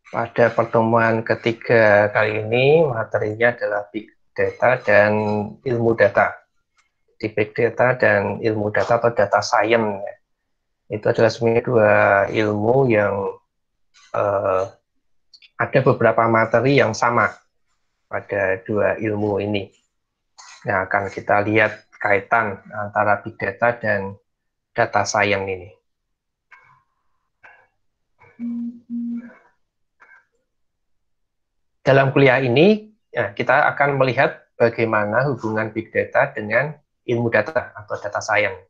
Pada pertemuan ketiga kali ini, materinya adalah Big Data dan ilmu data. Di Big Data dan ilmu data atau data science, ya. Itu adalah sebenarnya dua ilmu yang eh, ada beberapa materi yang sama pada dua ilmu ini. Nah, akan kita lihat kaitan antara Big Data dan data science ini. Dalam kuliah ini, ya, kita akan melihat bagaimana hubungan Big Data dengan ilmu data atau data science.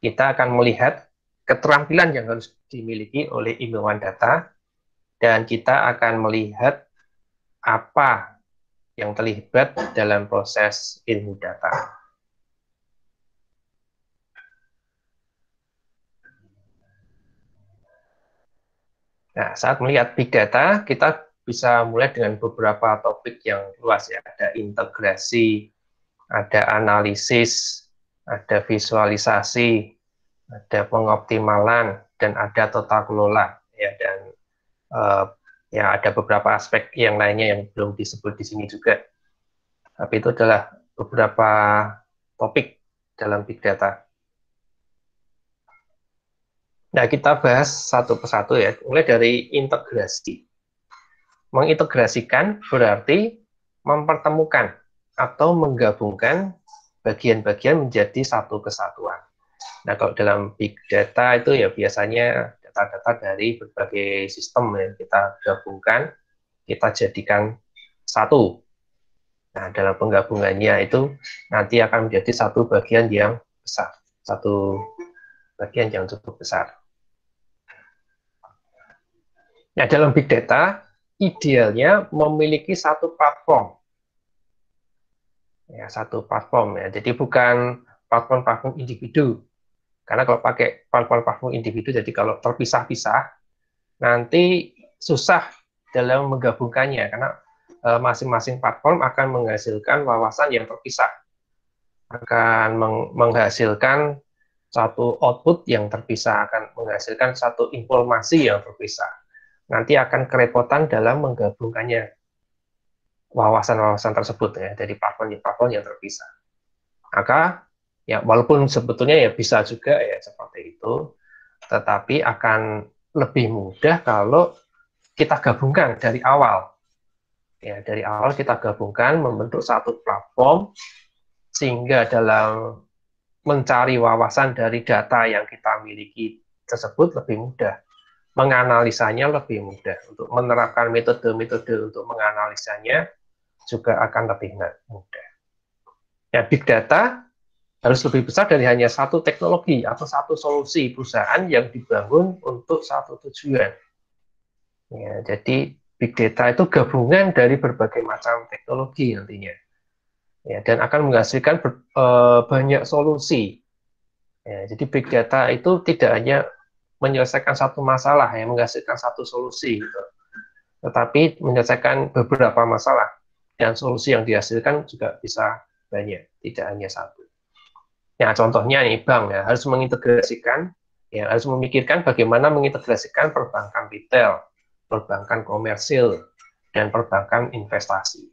Kita akan melihat keterampilan yang harus dimiliki oleh ilmuwan data, dan kita akan melihat apa yang terlibat dalam proses ilmu data. Nah, saat melihat big data, kita bisa mulai dengan beberapa topik yang luas, ya. Ada integrasi, ada analisis, ada visualisasi, ada pengoptimalan, dan ada tata kelola, ya. Dan uh, ya ada beberapa aspek yang lainnya yang belum disebut di sini juga. Tapi itu adalah beberapa topik dalam big data. Nah, kita bahas satu persatu, ya. Mulai dari integrasi. Mengintegrasikan berarti mempertemukan atau menggabungkan bagian-bagian menjadi satu kesatuan. Nah, kalau dalam big data itu ya biasanya data-data dari berbagai sistem yang kita gabungkan, kita jadikan satu. Nah, dalam penggabungannya itu nanti akan menjadi satu bagian yang besar, satu bagian yang cukup besar. Nah, dalam big data, idealnya memiliki satu platform. Ya, satu platform, ya. Jadi bukan platform-platform individu. Karena kalau pakai platform-platform individu, jadi kalau terpisah-pisah, nanti susah dalam menggabungkannya. Karena masing-masing platform akan menghasilkan wawasan yang terpisah. Akan menghasilkan satu output yang terpisah, akan menghasilkan satu informasi yang terpisah. Nanti akan kerepotan dalam menggabungkannya wawasan-wawasan tersebut, ya, dari platform yang terpisah. Maka ya walaupun sebetulnya ya bisa juga ya seperti itu, tetapi akan lebih mudah kalau kita gabungkan dari awal. Ya, dari awal kita gabungkan membentuk satu platform sehingga dalam mencari wawasan dari data yang kita miliki tersebut lebih mudah. Menganalisanya lebih mudah. Untuk menerapkan metode-metode untuk menganalisanya juga akan lebih mudah. Ya, big data harus lebih besar dari hanya satu teknologi atau satu solusi perusahaan yang dibangun untuk satu tujuan. Ya, jadi big data itu gabungan dari berbagai macam teknologi nantinya. Ya, dan akan menghasilkan banyak solusi. Ya, jadi big data itu tidak hanya menyelesaikan satu masalah, yang menghasilkan satu solusi, gitu, tetapi menyelesaikan beberapa masalah, dan solusi yang dihasilkan juga bisa banyak, tidak hanya satu. Ya, contohnya nih bank, ya, harus mengintegrasikan, ya, harus memikirkan bagaimana mengintegrasikan perbankan retail, perbankan komersil, dan perbankan investasi.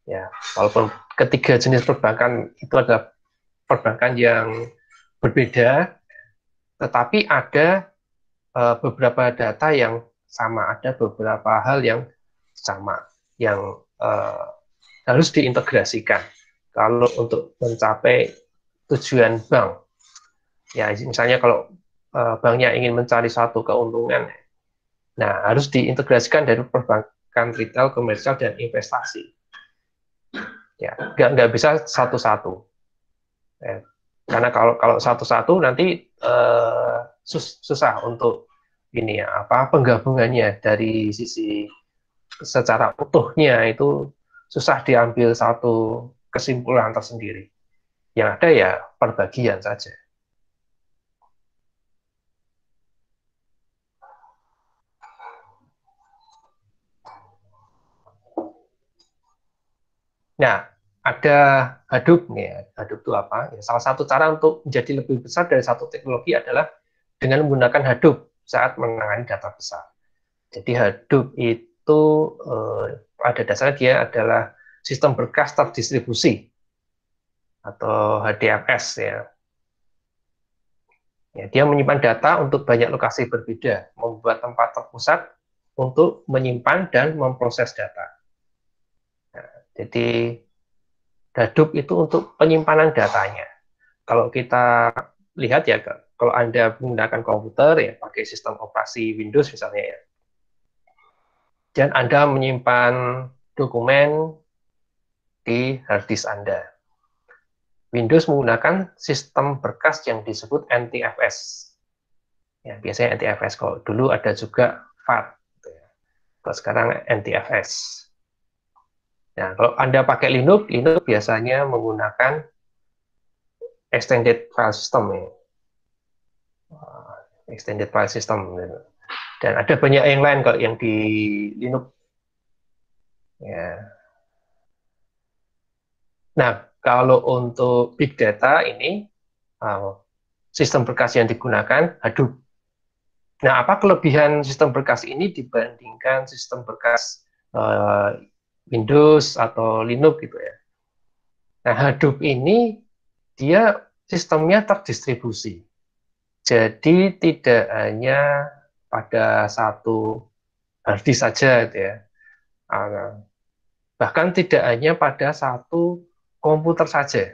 Ya, walaupun ketiga jenis perbankan itu adalah perbankan yang berbeda, tetapi ada beberapa data yang sama, ada beberapa hal yang sama yang harus diintegrasikan. Kalau untuk mencapai tujuan bank, ya misalnya kalau banknya ingin mencari satu keuntungan, nah harus diintegrasikan dari perbankan retail, komersial, dan investasi. Ya, nggak bisa satu-satu. Ya, karena kalau satu-satu nanti susah untuk ini ya apa penggabungannya dari sisi secara utuhnya itu susah diambil satu kesimpulan tersendiri. Yang ada ya perbagian saja. Nah, ada Hadoop nih ya. Hadoop itu apa? Ya, salah satu cara untuk menjadi lebih besar dari satu teknologi adalah dengan menggunakan Hadoop saat menangani data besar. Jadi Hadoop itu pada dasarnya dia adalah sistem berkas terdistribusi atau HDFS ya. Ya, dia menyimpan data untuk banyak lokasi berbeda, membuat tempat terpusat untuk menyimpan dan memproses data. Nah, jadi Hadoop itu untuk penyimpanan datanya. Kalau kita lihat ya, kalau Anda menggunakan komputer ya pakai sistem operasi Windows misalnya ya, dan Anda menyimpan dokumen di hard disk Anda. Windows menggunakan sistem berkas yang disebut NTFS. Ya, biasanya NTFS, kalau dulu ada juga FAT. Gitu ya. Kalau sekarang NTFS. Nah, kalau Anda pakai Linux, Linux biasanya menggunakan extended file system ya. Extended file system. Gitu. Dan ada banyak yang lain kalau yang di Linux. Ya. Nah, kalau untuk big data ini, sistem berkas yang digunakan Hadoop. Nah, apa kelebihan sistem berkas ini dibandingkan sistem berkas Windows atau Linux gitu ya? Nah, Hadoop ini dia sistemnya terdistribusi. Jadi tidak hanya pada satu hard disk saja gitu ya. Bahkan tidak hanya pada satu komputer saja,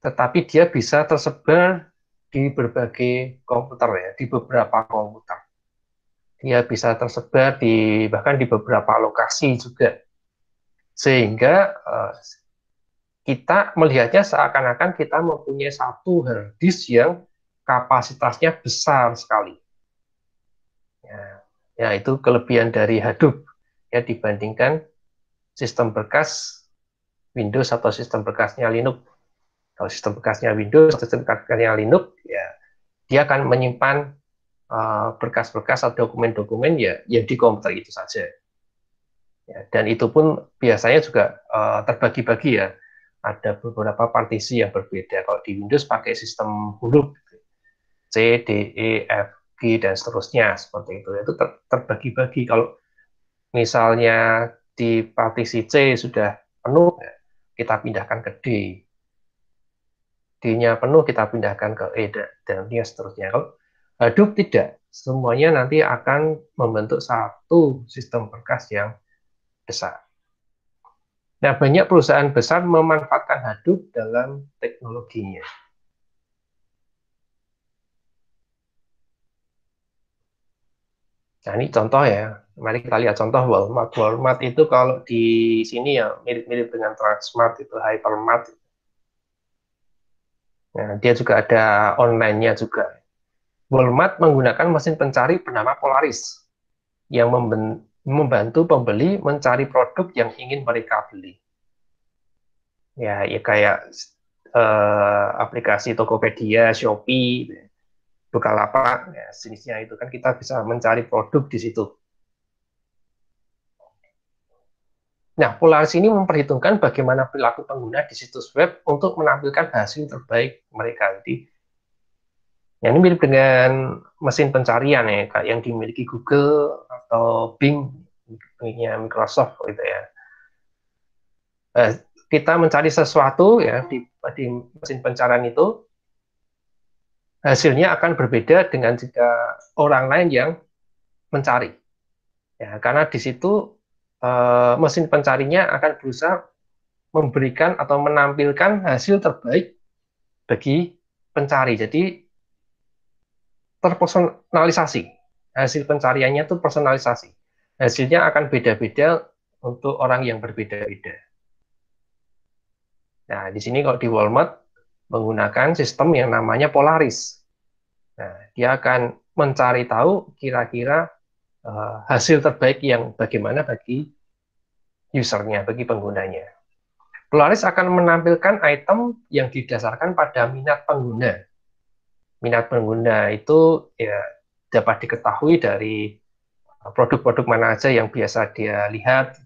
tetapi dia bisa tersebar di berbagai komputer ya, di beberapa komputer. Dia bisa tersebar di bahkan di beberapa lokasi juga. Sehingga kita melihatnya seakan-akan kita mempunyai satu hard disk yang kapasitasnya besar sekali. Ya, itu kelebihan dari Hadoop ya dibandingkan sistem berkas Windows atau sistem berkasnya Linux. Kalau sistem berkasnya Windows, sistem berkasnya Linux, ya dia akan menyimpan berkas-berkas atau dokumen-dokumen ya yang di komputer itu saja. Ya, dan itu pun biasanya juga terbagi-bagi ya. Ada beberapa partisi yang berbeda. Kalau di Windows pakai sistem huruf C, D, E, F, G dan seterusnya seperti itu. Itu terbagi-bagi. Kalau misalnya di partisi C sudah penuh, ya, kita pindahkan ke D. D-nya penuh, kita pindahkan ke E dan seterusnya. Kalau Hadoop tidak, semuanya nanti akan membentuk satu sistem berkas yang besar. Nah, banyak perusahaan besar memanfaatkan Hadoop dalam teknologinya. Nah, ini contoh ya. Mari kita lihat contoh Walmart. Walmart itu kalau di sini ya mirip-mirip dengan Transmart, itu Hypermart. Nah, dia juga ada online-nya juga. Walmart menggunakan mesin pencari bernama Polaris yang membantu pembeli mencari produk yang ingin mereka beli. Ya, ya kayak aplikasi Tokopedia, Shopee, Bukalapak, ya, jenisnya itu kan kita bisa mencari produk di situ. Nah, Polaris ini memperhitungkan bagaimana perilaku pengguna di situs web untuk menampilkan hasil terbaik mereka. Jadi, ya ini mirip dengan mesin pencarian ya, kayak yang dimiliki Google atau Bing, miliknya Microsoft gitu ya. Kita mencari sesuatu ya di mesin pencarian itu, hasilnya akan berbeda dengan jika orang lain yang mencari. Ya, karena di situ mesin pencarinya akan berusaha memberikan atau menampilkan hasil terbaik bagi pencari. Jadi terpersonalisasi. Hasil pencariannya itu personalisasi. Hasilnya akan beda-beda untuk orang yang berbeda-beda. Nah, di sini kalau di Walmart menggunakan sistem yang namanya Polaris. Nah, dia akan mencari tahu kira-kira hasil terbaik yang bagaimana bagi usernya, bagi penggunanya. Polaris akan menampilkan item yang didasarkan pada minat pengguna. Minat pengguna itu ya dapat diketahui dari produk-produk mana saja yang biasa dia lihat,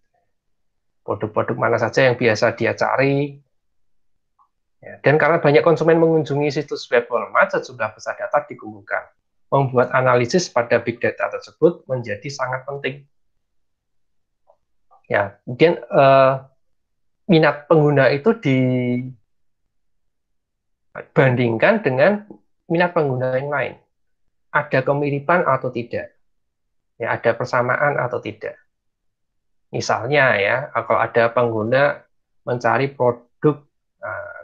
produk-produk mana saja yang biasa dia cari. Ya, dan karena banyak konsumen mengunjungi situs web Walmart, sejumlah besar data dikumpulkan. membuat analisis pada big data tersebut menjadi sangat penting. Ya, kemudian minat pengguna itu dibandingkan dengan minat pengguna yang lain. Ada kemiripan atau tidak? Ya, ada persamaan atau tidak? Misalnya ya, kalau ada pengguna mencari produk,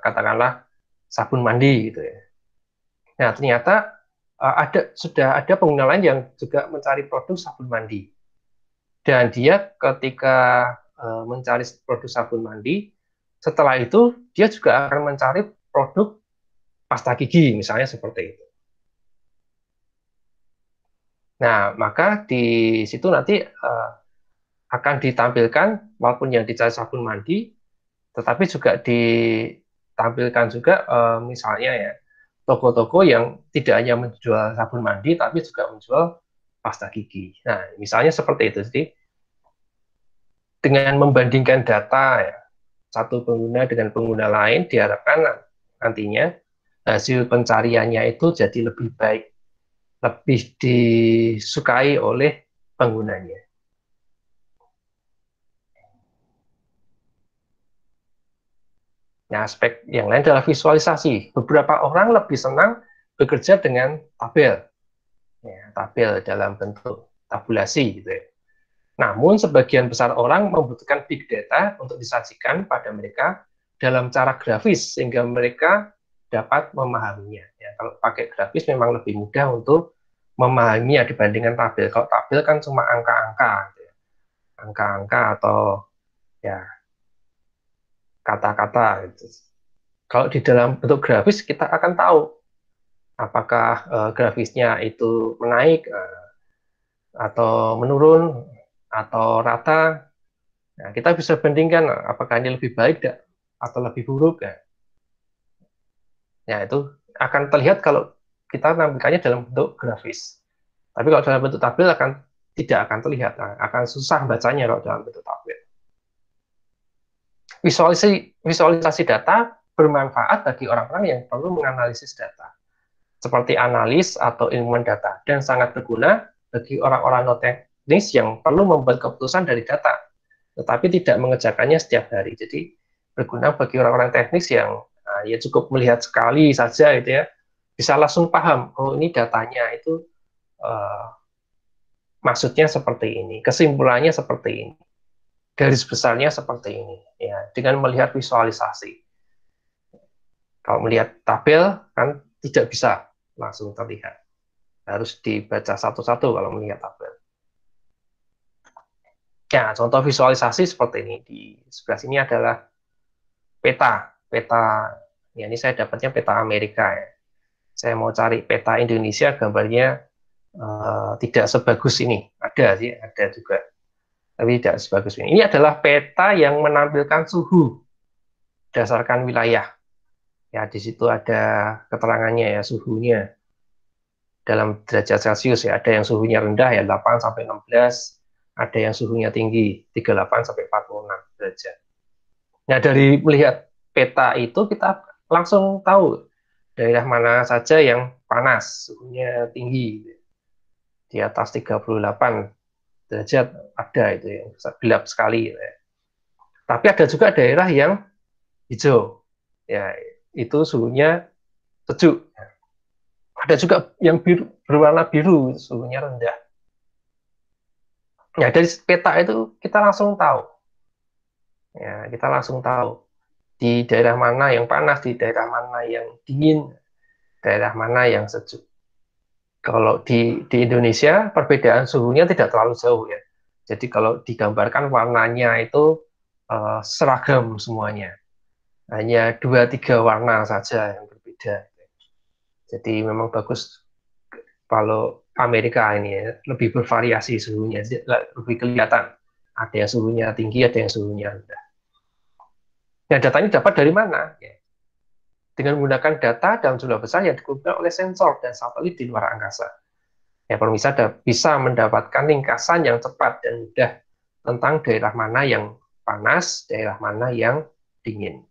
katakanlah sabun mandi gitu ya. Nah, ternyata sudah ada pengguna lain yang juga mencari produk sabun mandi. Dan dia ketika mencari produk sabun mandi, setelah itu dia juga akan mencari produk pasta gigi, misalnya seperti itu. Nah, maka di situ nanti akan ditampilkan, walaupun yang dicari sabun mandi, tetapi juga ditampilkan juga misalnya ya, toko-toko yang tidak hanya menjual sabun mandi, tapi juga menjual pasta gigi. Nah, misalnya seperti itu. Jadi, dengan membandingkan data ya, satu pengguna dengan pengguna lain, diharapkan nantinya hasil pencariannya itu jadi lebih baik, lebih disukai oleh penggunanya. Nah, aspek yang lain adalah visualisasi. Beberapa orang lebih senang bekerja dengan tabel, ya, tabel dalam bentuk tabulasi, gitu ya. Namun, sebagian besar orang membutuhkan big data untuk disajikan pada mereka dalam cara grafis, sehingga mereka dapat memahaminya. Ya, kalau pakai grafis memang lebih mudah untuk memahaminya dibandingkan tabel. Kalau tabel kan cuma angka-angka, gitu ya. Angka-angka atau ya kata-kata. Gitu. Kalau di dalam bentuk grafis, kita akan tahu apakah grafisnya itu menaik atau menurun atau rata. Nah, kita bisa bandingkan apakah ini lebih baik atau lebih buruk. Ya, itu akan terlihat kalau kita tampilkannya dalam bentuk grafis. Tapi kalau dalam bentuk tabel tidak akan terlihat, akan susah bacanya kalau dalam bentuk tabel. Visualisasi data bermanfaat bagi orang-orang yang perlu menganalisis data, seperti analis atau ilmuwan data, dan sangat berguna bagi orang-orang non teknis yang perlu membuat keputusan dari data, tetapi tidak mengerjakannya setiap hari. Jadi berguna bagi orang-orang teknis yang ya cukup melihat sekali saja gitu ya, bisa langsung paham, oh ini datanya itu maksudnya seperti ini, kesimpulannya seperti ini, garis besarnya seperti ini, ya dengan melihat visualisasi. Kalau melihat tabel kan tidak bisa langsung terlihat, harus dibaca satu-satu kalau melihat tabel. Ya, contoh visualisasi seperti ini. Di sebelah sini adalah peta. Ya, ini saya dapatnya peta Amerika ya. Saya mau cari peta Indonesia, gambarnya tidak sebagus ini. Ada sih, ada juga. Tapi tidak sebagus ini. Ini adalah peta yang menampilkan suhu berdasarkan wilayah. Ya, di situ ada keterangannya ya, suhunya dalam derajat Celcius ya. Ada yang suhunya rendah ya 8 sampai 16, ada yang suhunya tinggi 38 sampai 46 derajat. Nah, dari melihat peta itu kita langsung tahu daerah mana saja yang panas, suhunya tinggi. Di atas 38 derajat ada itu yang gelap sekali. Tapi ada juga daerah yang hijau. Ya, itu suhunya sejuk. Ada juga yang berwarna biru, suhunya rendah. Ya, dari peta itu kita langsung tahu. Ya, kita langsung tahu di daerah mana yang panas, di daerah mana yang dingin, daerah mana yang sejuk. Kalau di Indonesia perbedaan suhunya tidak terlalu jauh ya. Jadi kalau digambarkan warnanya itu seragam semuanya. Hanya 2-3 warna saja yang berbeda. Jadi memang bagus kalau Amerika ini ya, lebih bervariasi suhunya, lebih kelihatan. Ada yang suhunya tinggi, ada yang suhunya rendah. Nah, datanya dapat dari mana? Ya, dengan menggunakan data dalam jumlah besar yang dikumpulkan oleh sensor dan satelit di luar angkasa. Ya, pemirsa bisa mendapatkan ringkasan yang cepat dan mudah tentang daerah mana yang panas, daerah mana yang dingin.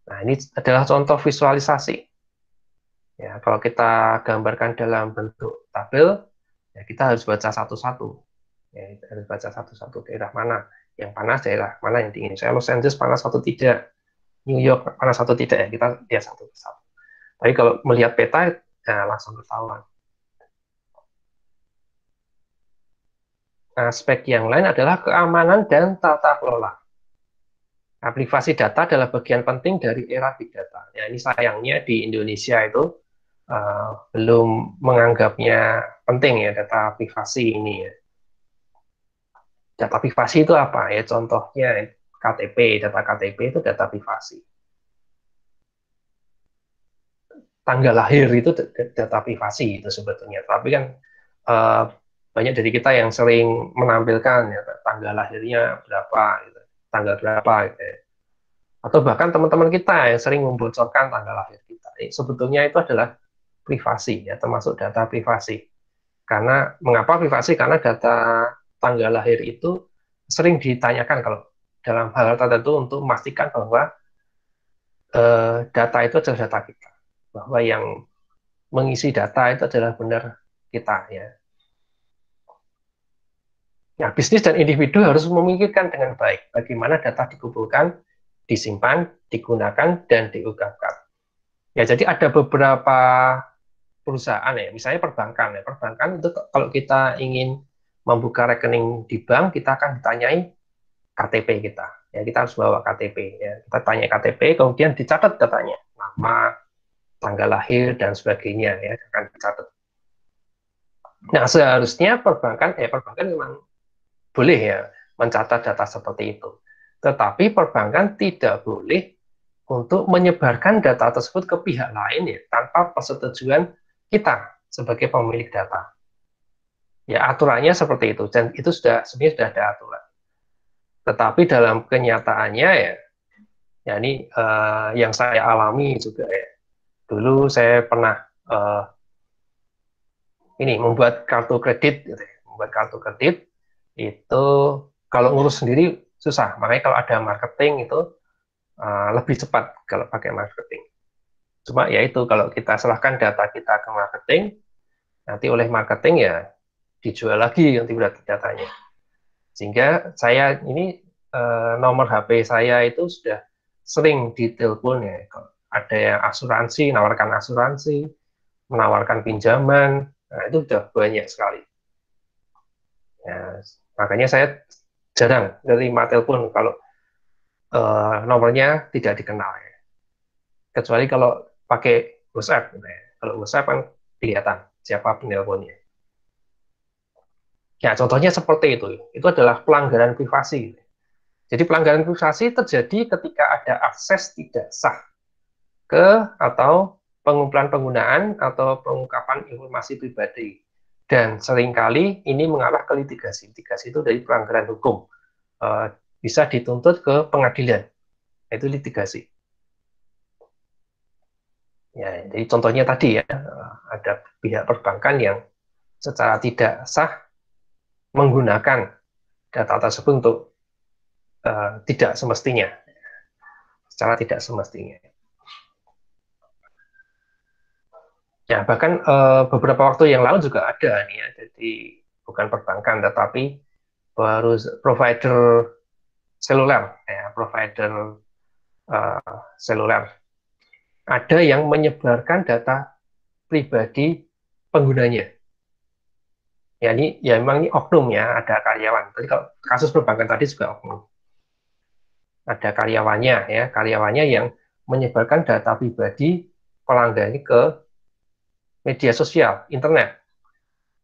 Nah, ini adalah contoh visualisasi. Ya, kalau kita gambarkan dalam bentuk tabel, ya kita harus baca satu-satu. Ya, kita harus baca satu-satu daerah mana yang panas, daerah mana yang dingin. Saya Los Angeles panas atau tidak, New York panas atau tidak, ya kita lihat satu-satu. Tapi kalau melihat peta, ya langsung ketahuan. Aspek yang lain adalah keamanan dan tata kelola. Nah, privasi data adalah bagian penting dari era big data. Ya, ini sayangnya di Indonesia itu belum menganggapnya penting ya data privasi ini ya. Data privasi itu apa ya? Contohnya KTP, data KTP itu data privasi. Tanggal lahir itu data privasi itu sebetulnya. Tapi kan uh, banyak dari kita yang sering menampilkan ya, tanggal lahirnya berapa, gitu, tanggal berapa, gitu ya. Atau bahkan teman-teman kita yang sering membocorkan tanggal lahir kita. Sebetulnya itu adalah privasi ya, termasuk data privasi. Karena mengapa privasi? Karena data tanggal lahir itu sering ditanyakan kalau dalam hal tertentu untuk memastikan bahwa data itu adalah data kita, bahwa yang mengisi data itu adalah benar kita ya. Ya, bisnis dan individu harus memikirkan dengan baik bagaimana data dikumpulkan, disimpan, digunakan, dan diungkapkan. Ya, jadi ada beberapa perusahaan ya, misalnya perbankan ya. Perbankan itu kalau kita ingin membuka rekening di bank, kita akan ditanyai KTP kita. Ya, kita harus bawa KTP ya. Kita tanya KTP, kemudian dicatat datanya, nama, tanggal lahir dan sebagainya ya, akan dicatat. Nah, seharusnya perbankan memang boleh ya mencatat data seperti itu. Tetapi perbankan tidak boleh untuk menyebarkan data tersebut ke pihak lain ya tanpa persetujuan kita sebagai pemilik data. Ya aturannya seperti itu dan itu sebenarnya sudah ada aturan. Tetapi dalam kenyataannya ya ini yang saya alami juga ya. Dulu saya pernah ini membuat kartu kredit, gitu ya. Membuat kartu kredit itu kalau ngurus sendiri susah. Makanya kalau ada marketing itu lebih cepat kalau pakai marketing. Cuma ya itu kalau kita serahkan data kita ke marketing, nanti oleh marketing ya dijual lagi nanti datanya. Sehingga saya ini nomor HP saya itu sudah sering ditelepon ya. Ada yang asuransi, menawarkan pinjaman, nah itu sudah banyak sekali. Ya, makanya saya jarang menerima telepon kalau nomornya tidak dikenal. Ya. Kecuali kalau pakai WhatsApp. Gitu ya. Kalau WhatsApp kan kelihatan siapa penelponnya. Ya, contohnya seperti itu. Itu adalah pelanggaran privasi. Jadi pelanggaran privasi terjadi ketika ada akses tidak sah ke atau pengumpulan penggunaan atau pengungkapan informasi pribadi. Dan seringkali ini mengarah ke litigasi. Litigasi itu dari pelanggaran hukum. Bisa dituntut ke pengadilan. Itu litigasi. Ya, jadi contohnya tadi ya, ada pihak perbankan yang secara tidak sah menggunakan data tersebut untuk tidak semestinya, secara tidak semestinya. Ya, bahkan beberapa waktu yang lalu juga ada nih ya, jadi bukan perbankan tetapi baru provider seluler, ya, provider seluler. Ada yang menyebarkan data pribadi penggunanya. Ya ini ya memang ini oknum ya, ada karyawan. Tadi kalau kasus perbankan tadi juga oknum. Ada karyawannya yang menyebarkan data pribadi pelanggan ini ke media sosial, internet.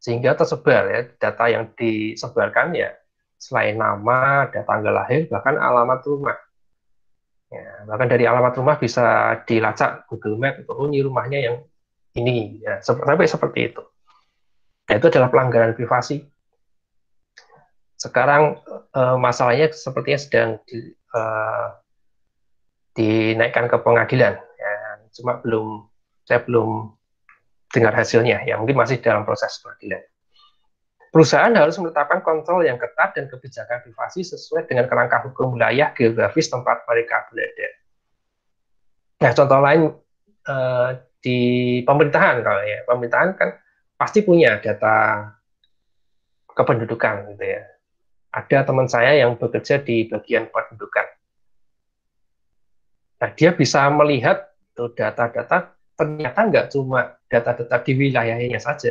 Sehingga tersebar ya, data yang disebarkan ya selain nama, ada tanggal lahir, bahkan alamat rumah. Ya, bahkan dari alamat rumah bisa dilacak Google Map, oh ini rumahnya yang ini, ya, sampai seperti itu. Nah, itu adalah pelanggaran privasi. Sekarang masalahnya sepertinya sedang dinaikkan ke pengadilan. Ya, cuma saya belum dengar hasilnya. Ya, mungkin masih dalam proses pengadilan. Perusahaan harus menetapkan kontrol yang ketat dan kebijakan privasi sesuai dengan kerangka hukum wilayah geografis tempat mereka berada. Nah, contoh lain di pemerintahan, kalau ya pemerintahan kan pasti punya data kependudukan gitu ya. Ada teman saya yang bekerja di bagian kependudukan. Nah, dia bisa melihat tuh data-data, ternyata nggak cuma data-data di wilayahnya saja,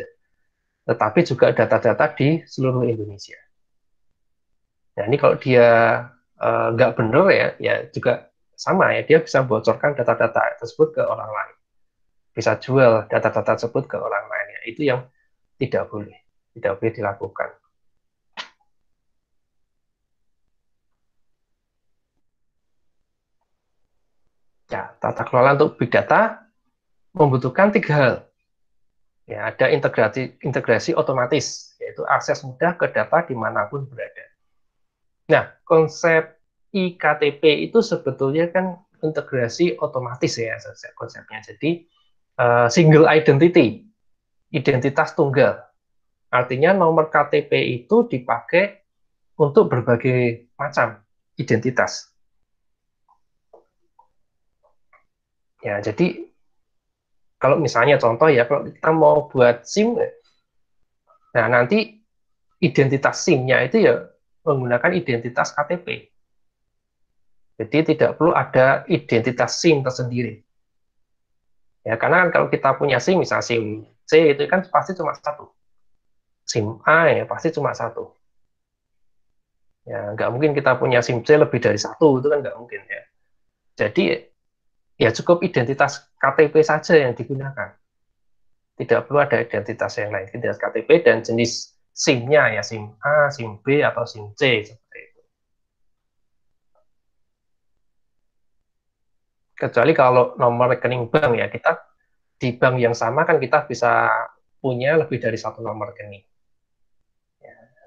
tetapi juga data-data di seluruh Indonesia. Nah, ini kalau dia nggak benar ya, ya juga sama ya, dia bisa bocorkan data-data tersebut ke orang lain. Bisa jual data-data tersebut ke orang lain. Ya, itu yang tidak boleh dilakukan. Ya, tata kelola untuk big data membutuhkan 3 hal. Ya, ada integrasi otomatis, yaitu akses mudah ke data dimanapun berada. Nah, konsep IKTP itu sebetulnya kan integrasi otomatis ya konsepnya. Jadi single identity, identitas tunggal. Artinya nomor KTP itu dipakai untuk berbagai macam identitas. Ya, jadi kalau misalnya contoh ya, kalau kita mau buat SIM, nah nanti identitas SIM-nya itu ya menggunakan identitas KTP. Jadi tidak perlu ada identitas SIM tersendiri. Ya, karena kan kalau kita punya SIM, misalnya SIM C itu kan pasti cuma satu. SIM A ya pasti cuma satu. Ya, nggak mungkin kita punya SIM C lebih dari satu, itu kan nggak mungkin ya. Jadi ya cukup identitas KTP saja yang digunakan. Tidak perlu ada identitas yang lain. Identitas KTP dan jenis SIM-nya ya SIM A, SIM B, atau SIM C seperti itu. Kecuali kalau nomor rekening bank ya, kita di bank yang sama kan kita bisa punya lebih dari satu nomor rekening.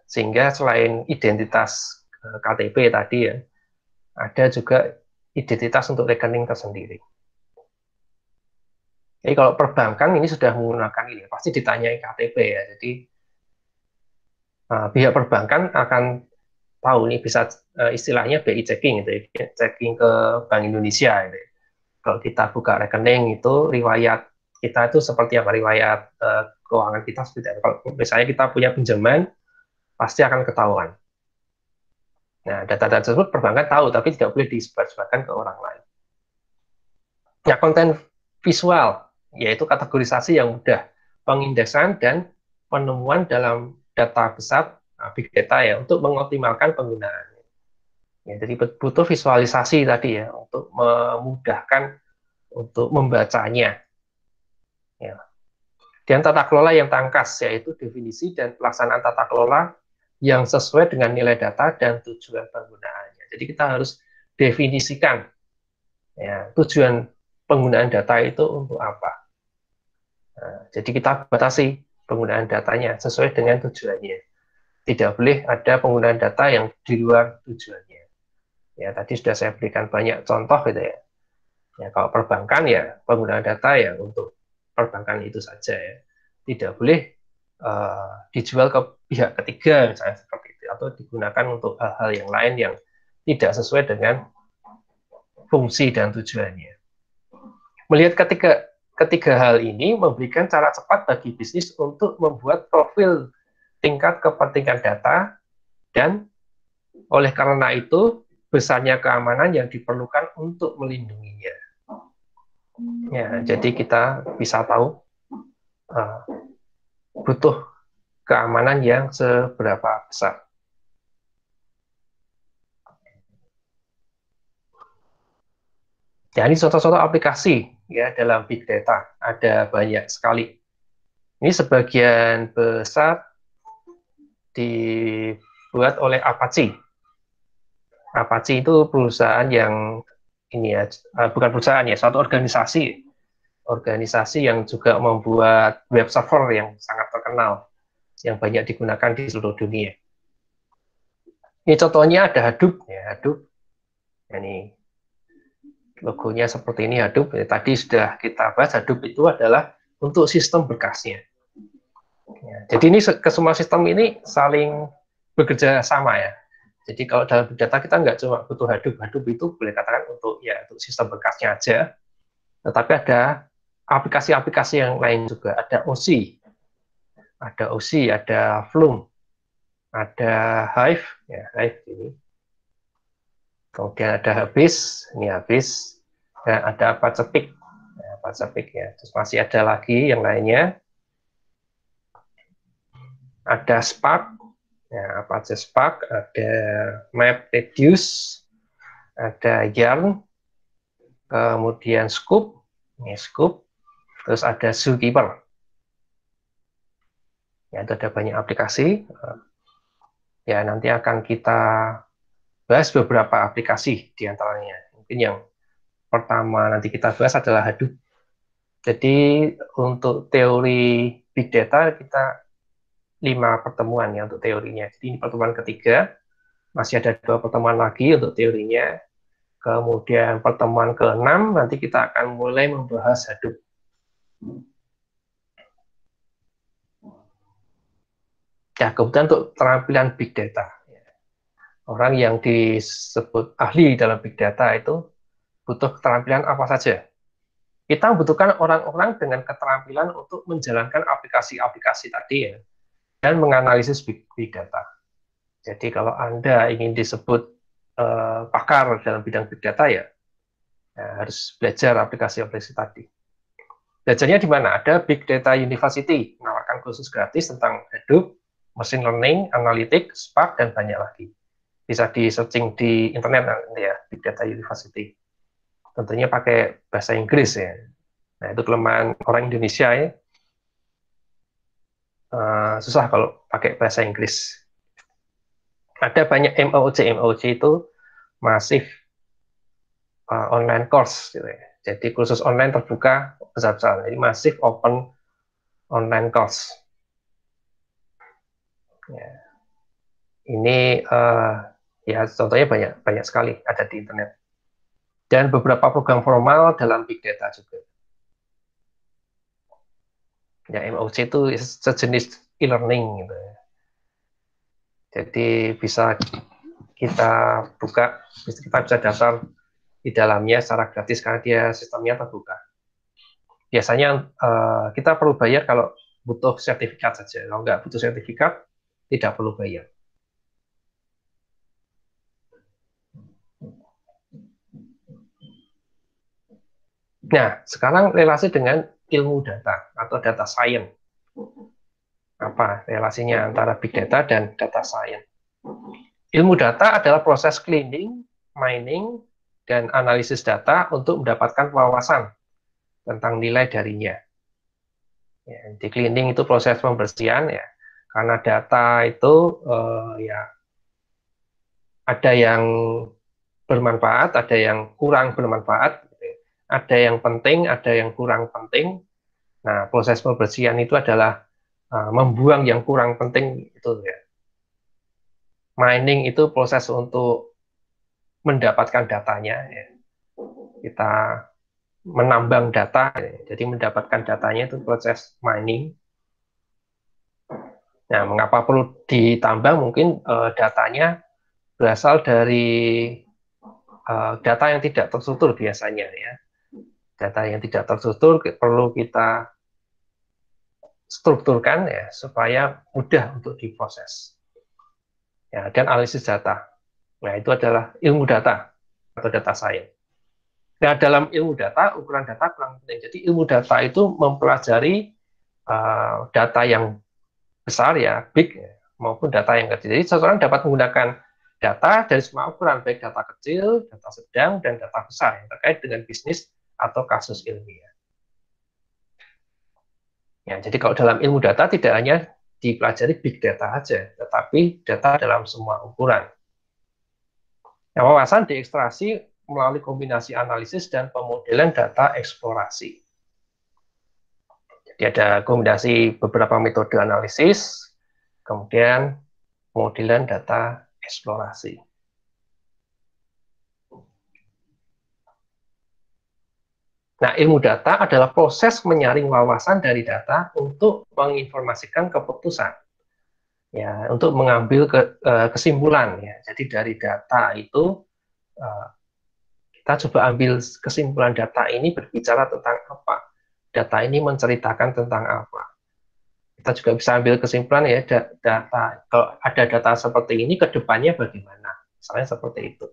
Sehingga selain identitas KTP tadi ya, ada juga identitas untuk rekening tersendiri. Jadi kalau perbankan ini sudah menggunakan ini, pasti ditanyai KTP ya. Jadi pihak perbankan akan tahu nih, bisa istilahnya BI checking gitu ya, checking ke Bank Indonesia gitu. Kalau kita buka rekening itu riwayat kita itu seperti apa, riwayat keuangan kita seperti apa. Kalau misalnya kita punya pinjaman, pasti akan ketahuan. Nah, data-data tersebut perbankan tahu, tapi tidak boleh disebarkan ke orang lain. Ya, konten visual, yaitu kategorisasi yang mudah, pengindeksan dan penemuan dalam data besar, big data ya, untuk mengoptimalkan penggunaan. Ya, jadi butuh visualisasi tadi ya, untuk memudahkan untuk membacanya. Ya. Dan tata kelola yang tangkas, yaitu definisi dan pelaksanaan tata kelola yang sesuai dengan nilai data dan tujuan penggunaannya. Jadi kita harus definisikan ya, tujuan penggunaan data itu untuk apa. Nah, jadi kita batasi penggunaan datanya sesuai dengan tujuannya. Tidak boleh ada penggunaan data yang di luar tujuannya. Ya, tadi sudah saya berikan banyak contoh gitu ya. Ya, kalau perbankan ya penggunaan data ya untuk perbankan itu saja ya. Tidak boleh dijual ke pihak ketiga misalnya seperti itu, atau digunakan untuk hal-hal yang lain yang tidak sesuai dengan fungsi dan tujuannya. Melihat ketiga hal ini memberikan cara cepat bagi bisnis untuk membuat profil tingkat kepentingan data, dan oleh karena itu besarnya keamanan yang diperlukan untuk melindunginya. Ya, jadi kita bisa tahu butuh keamanan yang seberapa besar. Ya, ini contoh-contoh aplikasi ya dalam big data, ada banyak sekali. Ini sebagian besar dibuat oleh Apache. Apache itu perusahaan yang ini ya, bukan perusahaan ya, suatu organisasi yang juga membuat web server yang sangat terkenal, yang banyak digunakan di seluruh dunia. Ini contohnya ada Hadoop, ya Hadoop. Ini logonya seperti ini Hadoop. Tadi sudah kita bahas, Hadoop itu adalah untuk sistem berkasnya. Ya, jadi ini ke semua sistem ini saling bekerja sama ya. Jadi kalau dalam big data kita nggak cuma butuh Hadoop, Hadoop itu boleh katakan untuk ya untuk sistem berkasnya aja, tetapi ada aplikasi-aplikasi yang lain juga. Ada OC, ada Flume, ada Hive, ya Hive ini. Kemudian ada Habis, dan ada Pacepik, ya. Terus masih ada lagi yang lainnya. Ada Spark, ya Apache Spark, ada MapReduce, ada Yarn, kemudian Scoop, terus ada Zookeeper. Ya, itu ada banyak aplikasi. Ya, nanti akan kita bahas beberapa aplikasi di antaranya. Mungkin yang pertama nanti kita bahas adalah Hadoop. Jadi untuk teori Big Data kita 5 pertemuan ya untuk teorinya. Jadi ini pertemuan ketiga, masih ada 2 pertemuan lagi untuk teorinya. Kemudian pertemuan ke-6 nanti kita akan mulai membahas Hadoop. Ya, kemudian untuk keterampilan Big Data. Orang yang disebut ahli dalam Big Data itu butuh keterampilan apa saja. Kita membutuhkan orang-orang dengan keterampilan untuk menjalankan aplikasi-aplikasi tadi ya, dan menganalisis big data. Jadi kalau Anda ingin disebut pakar dalam bidang big data ya harus belajar aplikasi-aplikasi tadi. Belajarnya di mana? Ada Big Data University, menawarkan kursus gratis tentang Hadoop, Machine Learning, Analytics, Spark, dan banyak lagi. Bisa di-searching di internet ya, Big Data University. Tentunya pakai bahasa Inggris ya. Nah, itu kelemahan orang Indonesia ya. Susah kalau pakai bahasa Inggris. Ada banyak MOOC itu masif online course gitu ya. Jadi kursus online terbuka besar-besaran. Jadi masif open online course. Ya. Ini ya contohnya banyak sekali ada di internet. Dan beberapa program formal dalam big data juga. Ya MOOC itu sejenis e-learning gitu ya. Jadi bisa kita buka, kita bisa daftar di dalamnya secara gratis karena dia sistemnya terbuka. Biasanya kita perlu bayar kalau butuh sertifikat saja. Kalau nggak butuh sertifikat, tidak perlu bayar. Nah, sekarang relasi dengan ilmu data atau data science. Apa relasinya antara big data dan data science? Ilmu data adalah proses cleaning, mining, dan analisis data untuk mendapatkan wawasan tentang nilai darinya. Ya, di cleaning itu proses pembersihan ya, karena data itu ya ada yang bermanfaat, ada yang kurang bermanfaat, ada yang penting, ada yang kurang penting. Nah, proses pembersihan itu adalah membuang yang kurang penting itu ya. Mining itu proses untuk mendapatkan datanya ya. Kita menambang data, jadi mendapatkan datanya itu proses mining. Nah, mengapa perlu ditambang? Mungkin datanya berasal dari data yang tidak terstruktur biasanya ya. Data yang tidak terstruktur perlu kita strukturkan ya supaya mudah untuk diproses. Ya, dan analisis data. Nah, itu adalah ilmu data atau data science. Nah, dalam ilmu data, ukuran data kurang penting. Jadi ilmu data itu mempelajari data yang besar ya, big, maupun data yang kecil. Jadi seseorang dapat menggunakan data dari semua ukuran, baik data kecil, data sedang, dan data besar yang terkait dengan bisnis atau kasus ilmiah. Ya, jadi kalau dalam ilmu data tidak hanya dipelajari big data saja, tetapi data dalam semua ukuran. Nah, wawasan diekstraksi melalui kombinasi analisis dan pemodelan data eksplorasi. Jadi ada kombinasi beberapa metode analisis, kemudian pemodelan data eksplorasi. Nah, ilmu data adalah proses menyaring wawasan dari data untuk menginformasikan keputusan. Ya, untuk mengambil kesimpulan ya. Jadi dari data itu kita coba ambil kesimpulan data ini berbicara tentang apa. data ini menceritakan tentang apa. Kita juga bisa ambil kesimpulan ya, data kalau ada data seperti ini ke depannya bagaimana. Misalnya seperti itu.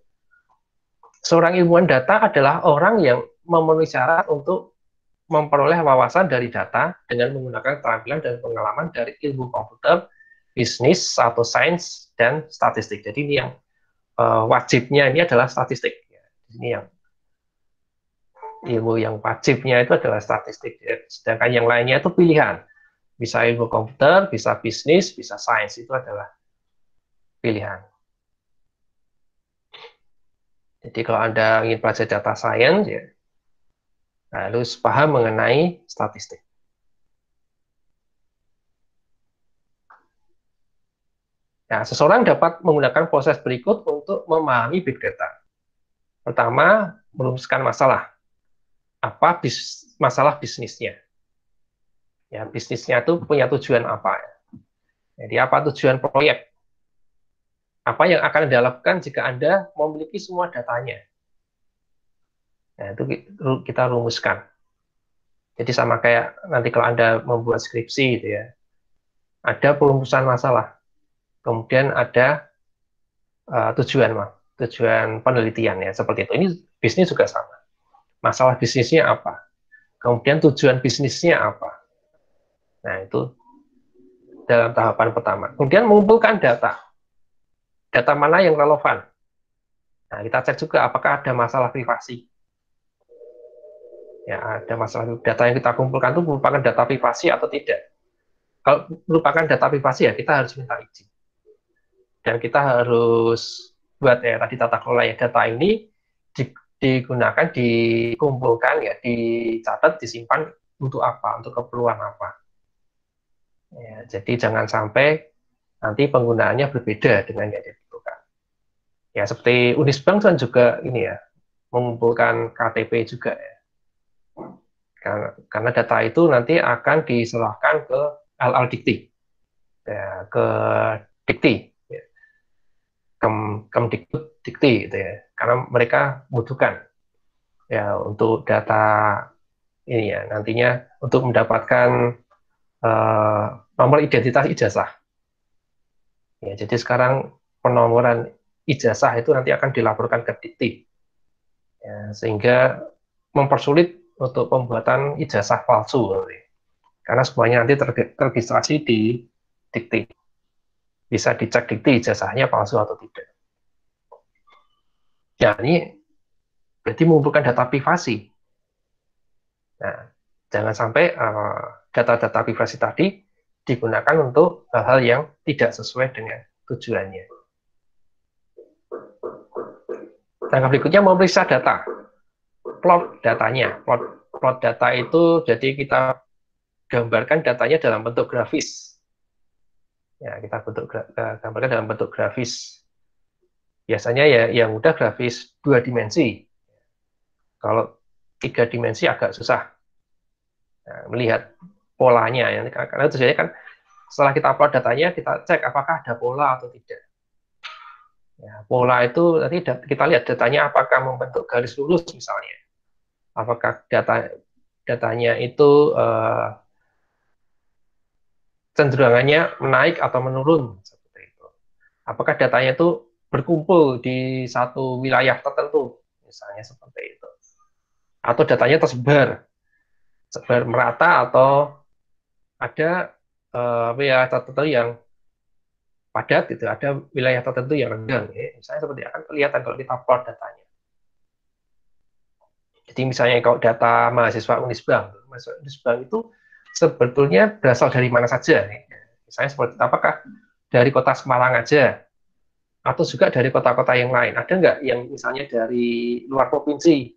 Seorang ilmuwan data adalah orang yang memenuhi syarat untuk memperoleh wawasan dari data dengan menggunakan keterampilan dan pengalaman dari ilmu komputer, bisnis, atau sains, dan statistik. Jadi ini yang wajibnya ini adalah statistik. Ini yang ilmu yang wajibnya itu adalah statistik. Sedangkan yang lainnya itu pilihan. Bisa ilmu komputer, bisa bisnis, bisa sains. Itu adalah pilihan. Jadi kalau Anda ingin belajar data science, ya, harus paham mengenai statistik. Nah, seseorang dapat menggunakan proses berikut untuk memahami big data. Pertama, merumuskan masalah. Apa masalah bisnisnya? Ya, bisnisnya itu punya tujuan apa? Jadi apa tujuan proyek? Apa yang akan Anda lakukan jika Anda memiliki semua datanya? Nah, itu kita rumuskan. Jadi sama kayak nanti kalau Anda membuat skripsi gitu ya. Ada perumusan masalah. Kemudian ada tujuan penelitian ya, seperti itu. Ini bisnis juga sama. Masalah bisnisnya apa? Kemudian tujuan bisnisnya apa? Nah, itu dalam tahapan pertama. Kemudian mengumpulkan data. Data mana yang relevan? Nah, kita cek juga apakah ada masalah privasi. Ya, ada masalah data yang kita kumpulkan itu merupakan data privasi atau tidak. Kalau merupakan data privasi ya kita harus minta izin. Dan kita harus buat ya tadi tata kelola ya, data ini digunakan, dikumpulkan ya, dicatat, disimpan untuk apa? Untuk keperluan apa? Ya, jadi jangan sampai nanti penggunaannya berbeda dengan yang dibutuhkan. Ya seperti Unisbank kan juga ini ya, mengumpulkan KTP juga ya. Karena data itu nanti akan diserahkan ke LL Dikti, ya, ke Dikti, ya. Kemdikbud Dikti, gitu ya. Karena mereka butuhkan ya untuk data ini ya nantinya untuk mendapatkan nomor identitas ijazah. Ya, jadi sekarang penomoran ijazah itu nanti akan dilaporkan ke Dikti, ya, sehingga mempersulit untuk pembuatan ijazah palsu, karena semuanya nanti terregistrasi di Dikti. Bisa dicek Dikti ijazahnya palsu atau tidak. Ya, ini berarti mengumpulkan data privasi. Nah, jangan sampai data-data privasi tadi digunakan untuk hal-hal yang tidak sesuai dengan tujuannya. Langkah berikutnya memeriksa data. Plot datanya. Plot data itu jadi kita gambarkan datanya dalam bentuk grafis. Ya, kita gambarkan dalam bentuk grafis. Biasanya ya yang mudah grafis 2 dimensi. Kalau 3 dimensi agak susah melihat polanya. Ya. Karena tujuannya kan setelah kita upload datanya, kita cek apakah ada pola atau tidak. Ya, pola itu nanti kita lihat datanya apakah membentuk garis lurus misalnya. Apakah datanya itu cenderungannya menaik atau menurun seperti itu. Apakah datanya itu berkumpul di satu wilayah tertentu, misalnya seperti itu. Atau datanya tersebar merata atau ada wilayah tertentu yang padat gitu, ada wilayah tertentu yang renggang. Ya. Misalnya seperti akan kelihatan kalau kita plot datanya. Jadi misalnya kalau data mahasiswa Unisbank itu sebetulnya berasal dari mana saja. Ya. Misalnya seperti apakah dari kota Semarang aja, atau juga dari kota-kota yang lain. Ada nggak yang misalnya dari luar provinsi,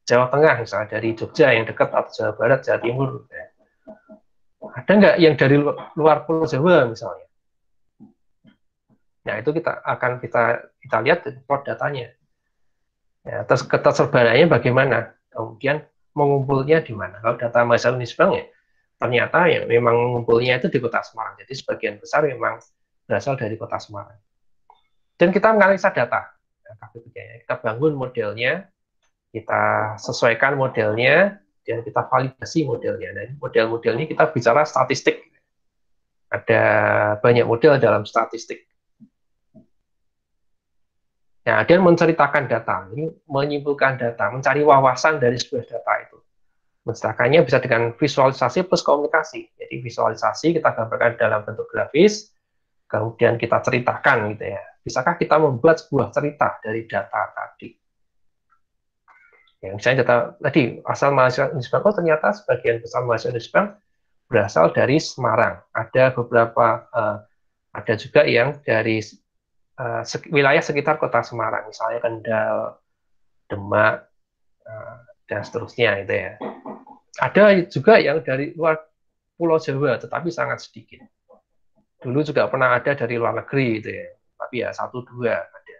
Jawa Tengah misalnya, dari Jogja yang dekat, atau Jawa Barat, Jawa Timur. Ya. Ada nggak yang dari luar Pulau Jawa misalnya. Nah, itu kita lihat plot datanya. Ya, terus ketersebarannya bagaimana? Kemudian mengumpulnya di mana? Kalau data mahasiswa Unisbank ya, ternyata ya memang mengumpulnya itu di kota Semarang. Jadi sebagian besar memang berasal dari kota Semarang. Dan kita menganalisa data. Kita bangun modelnya, kita sesuaikan modelnya kemudian kita validasi modelnya. Dan model-model ini kita bicara statistik. Ada banyak model dalam statistik. Nah, dan menceritakan data, ini menyimpulkan data, mencari wawasan dari sebuah data itu. Menceritakannya bisa dengan visualisasi plus komunikasi. Jadi visualisasi kita gambarkan dalam bentuk grafis, kemudian kita ceritakan gitu ya. Bisakah kita membuat sebuah cerita dari data tadi? Ya, misalnya data tadi asal mahasiswa Unisbank, oh ternyata sebagian besar mahasiswa Unisbank berasal dari Semarang. Ada beberapa, ada juga yang dari wilayah sekitar kota Semarang, misalnya Kendal, Demak, dan seterusnya gitu ya. Ada juga yang dari luar Pulau Jawa, tetapi sangat sedikit. Dulu juga pernah ada dari luar negeri gitu ya, tapi ya 1-2 ada.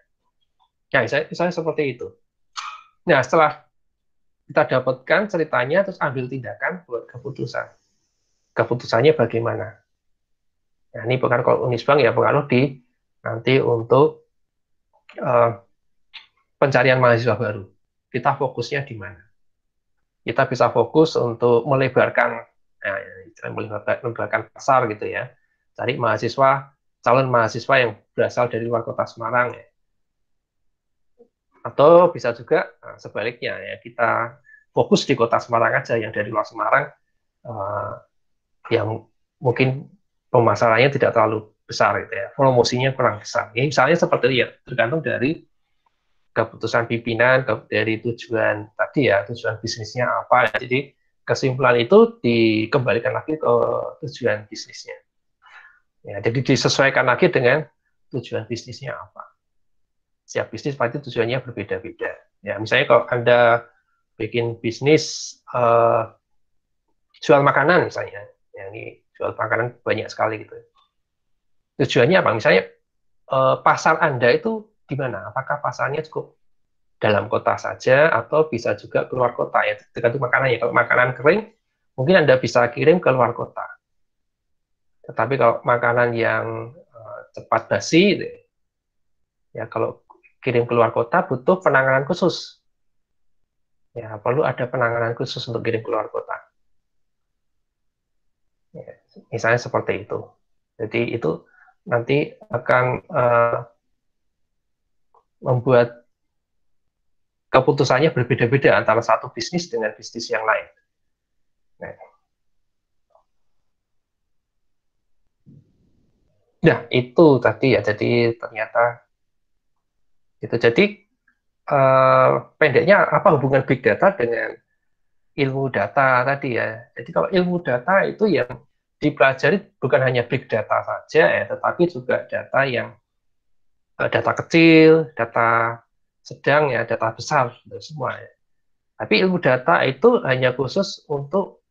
Nah, misalnya seperti itu. Nah, setelah kita dapatkan ceritanya, terus ambil tindakan buat keputusan. Keputusannya bagaimana? Nah, ini bukan kalau Unisbank ya pengaruh di nanti untuk pencarian mahasiswa baru. Kita fokusnya di mana? Kita bisa fokus untuk melebarkan, melebarkan pasar gitu ya. Cari mahasiswa, calon mahasiswa yang berasal dari luar kota Semarang ya. Atau bisa juga sebaliknya ya, kita fokus di kota Semarang aja, yang dari luar Semarang yang mungkin pemasarannya tidak terlalu besar gitu ya, promosinya kurang besar. Ya, misalnya seperti itu ya, tergantung dari keputusan pimpinan, dari tujuan tadi ya, tujuan bisnisnya apa. Jadi kesimpulan itu dikembalikan lagi ke tujuan bisnisnya. Ya, jadi disesuaikan lagi dengan tujuan bisnisnya apa. Setiap bisnis pasti tujuannya berbeda-beda. Ya, misalnya kalau Anda bikin bisnis jual makanan misalnya, ya, ini jual makanan banyak sekali gitu. Tujuannya apa? Misalnya pasar Anda itu di mana? Apakah pasarnya cukup dalam kota saja atau bisa juga keluar kota ya, tergantung makanannya. Kalau makanan kering mungkin Anda bisa kirim ke luar kota. Tetapi kalau makanan yang cepat basi ya, kalau kirim ke luar kota butuh penanganan khusus. Ya, perlu ada penanganan khusus untuk kirim ke luar kota. Ya, misalnya seperti itu. Jadi itu nanti akan membuat keputusannya berbeda-beda antara satu bisnis dengan bisnis yang lain. Nah, ya itu tadi ya. Jadi ternyata itu. Jadi pendeknya apa hubungan big data dengan ilmu data tadi ya. Jadi kalau ilmu data itu yang dipelajari bukan hanya big data saja ya, tetapi juga data yang data kecil, data sedang ya, data besar semua ya. Tapi ilmu data itu hanya khusus untuk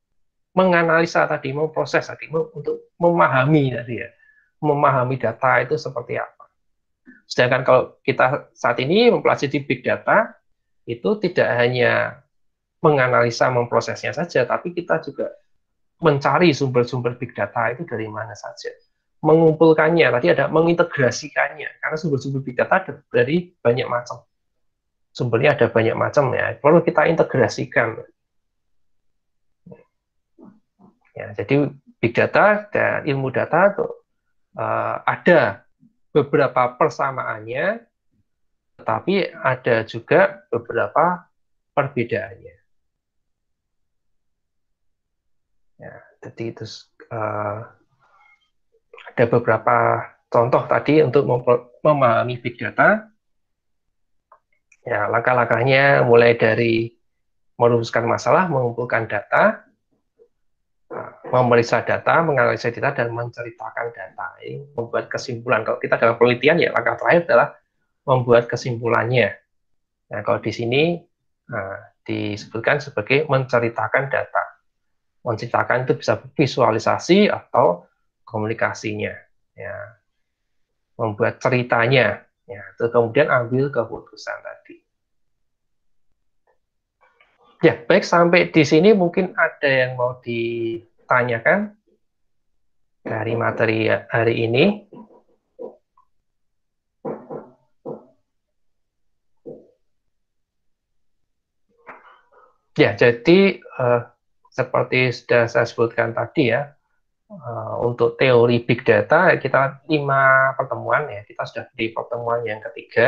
menganalisa tadi, memproses tadi, untuk memahami tadi ya, memahami data itu seperti apa. Sedangkan kalau kita saat ini mempelajari big data, itu tidak hanya menganalisa, memprosesnya saja, tapi kita juga mencari sumber-sumber big data itu dari mana saja. Mengumpulkannya, tadi ada mengintegrasikannya, karena sumber-sumber big data ada dari banyak macam. Sumbernya ada banyak macam ya, perlu kita integrasikan. Ya, jadi big data dan ilmu data itu ada beberapa persamaannya, tetapi ada juga beberapa perbedaannya. Ya, jadi itu ada beberapa contoh tadi untuk memahami big data. Ya, langkah-langkahnya mulai dari merumuskan masalah, mengumpulkan data, memeriksa data, menganalisa data, dan menceritakan data. Ini membuat kesimpulan. Kalau kita dalam penelitian, ya langkah terakhir adalah membuat kesimpulannya. Nah, kalau di sini disebutkan sebagai menceritakan data. Menceritakan itu bisa visualisasi atau komunikasinya. Ya, membuat ceritanya. Ya, terus kemudian ambil keputusan tadi. Ya, baik, sampai di sini mungkin ada yang mau ditanyakan dari materi hari ini. Ya, jadi seperti sudah saya sebutkan tadi ya, untuk teori big data kita 5 pertemuan ya, kita sudah di pertemuan yang ketiga.